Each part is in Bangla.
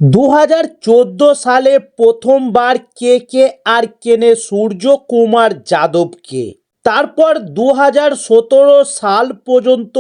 2014 সালে প্রথমবার কেকেআর কেনে সূর্যকুমার যাদবকে। তারপর 2017 সাল পর্যন্ত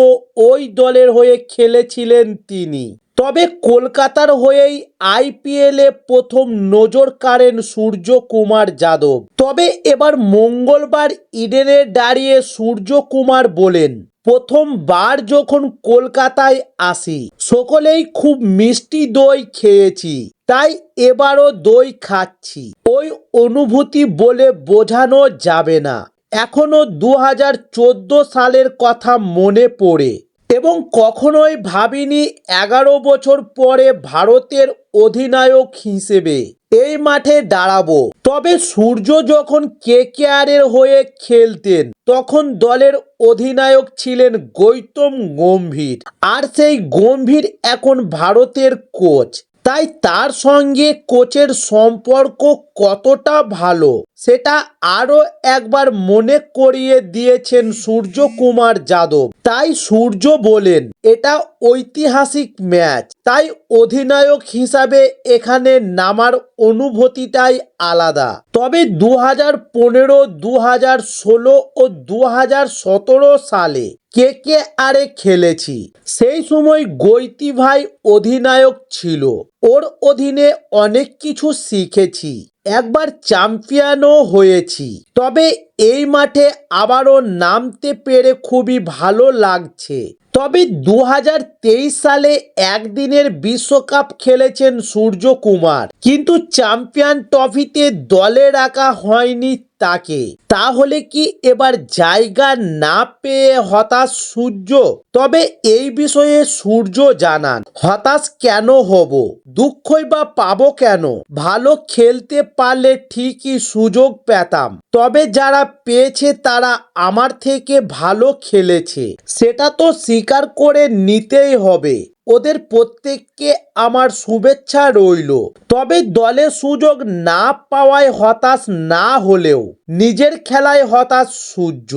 ওই দলের হয়ে খেলেছিলেন তিনি। তবে কলকাতার হয়েই আইপিএলে প্রথম নজর কাড়েন সূর্যকুমার যাদব। তবে এবার মঙ্গলবার ইডেনে দাঁড়িয়ে সূর্যকুমার বলেন, প্রথমবার যখন কলকাতায় আসি সকলেই খুব মিষ্টি দই খেয়েছি, তাই এবারও দই খাচ্ছি। ওই অনুভূতি বলে বোঝানো যাবে না। এখনো 2014 সালের কথা মনে পড়ে এবং কখনোই ভাবিনি 11 বছর পরে ভারতের অধিনায়ক হিসেবে এই মাঠে দাঁড়াবো। তবে সূর্য যখন কেকেআরের হয়ে খেলতেন তখন দলের অধিনায়ক ছিলেন গৌতম গম্ভীর, আর সেই গম্ভীর এখন ভারতের কোচ। তাই তার সঙ্গে কোচের সম্পর্ক কতটা ভালো সেটা আরও একবার মনে করিয়ে দিয়েছেন সূর্যকুমার যাদব। তাই সূর্য বলেন, এটা ঐতিহাসিক ম্যাচ, তাই অধিনায়ক হিসাবে এখানে নামার অনুভূতিটাই আলাদা। তবে 2015, 2016 ও 2017 সালে কেকেআরে খেলেছি। সেই সময় গৈতি ভাই অধিনায়ক ছিল। ওর অধীনে অনেক কিছু শিখেছি, একবার চ্যাম্পিয়নও হয়েছি। তবে এই মাঠে আবারও নামতে পেরে খুবই ভালো লাগছে। তবে 2023 সালে একদিনের বিশ্বকাপ খেলেছেন সূর্যকুমার, কিন্তু চ্যাম্পিয়ন ট্রফিতে দলে রাখা হয়নি তাকে। তাহলে কি এবার জায়গা না পেয়ে হতাশ সূর্য? তবে এই বিষয়ে সূর্য জানান, হতাশ কেন হব, দুঃখই বা পাবো কেন? ভালো খেলতে পারলে ঠিকই সুযোগ পেতাম। তবে যারা পেয়েছে তারা আমার থেকে ভালো খেলেছে, সেটা তো স্বীকার করে নিতেই হবে। ওদের প্রত্যেককে আমার শুভেচ্ছা রইল। তবে দলে সুযোগ না পাওয়ায় হতাশ না হলেও নিজের খেলায় হতাশ সূর্য।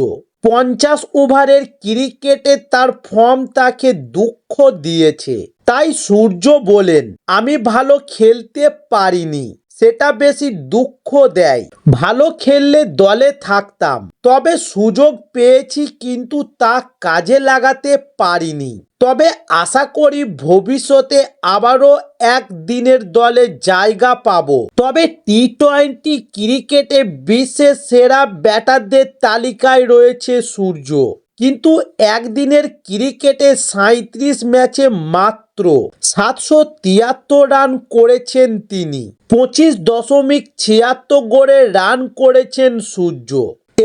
50 ওভারের ক্রিকেটে তার ফর্ম তাকে দুঃখ দিয়েছে। তাই সূর্য বলেন, আমি ভালো খেলতে পারিনি, সেটা বেশি দুঃখ দেয়। ভালো খেললে দলে থাকতাম। তবে সুযোগ পেয়েছি কিন্তু তা কাজে লাগাতে পারিনি। তবে আশা করি ভবিষ্যতে আবারও একদিনের দলে জায়গা পাবো। তবে টি-20 ক্রিকেটে বিশ্বের সেরা ব্যাটারদের তালিকায় রয়েছে সূর্য, কিন্তু একদিনের ক্রিকেটে 37 ম্যাচে মাত্র 773 রান করেছেন তিনি। 25.76 গড়ে রান করেছেন সূর্য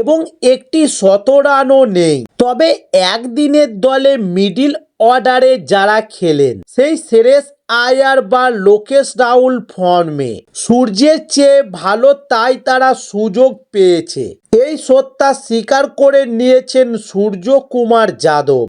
এবং একটি শতরানও নেই। তবে একদিনের দলে মিডিল অর্ডারে যারা খেলেন সেই শ্রেয়স আয়ার বা লোকেশ রাহুল ফর্মে সূর্যের চেয়ে ভালো, তাই তারা সুযোগ পেয়েছে। এই সত্য স্বীকার করে নিয়েছেন সূর্যকুমার যাদব।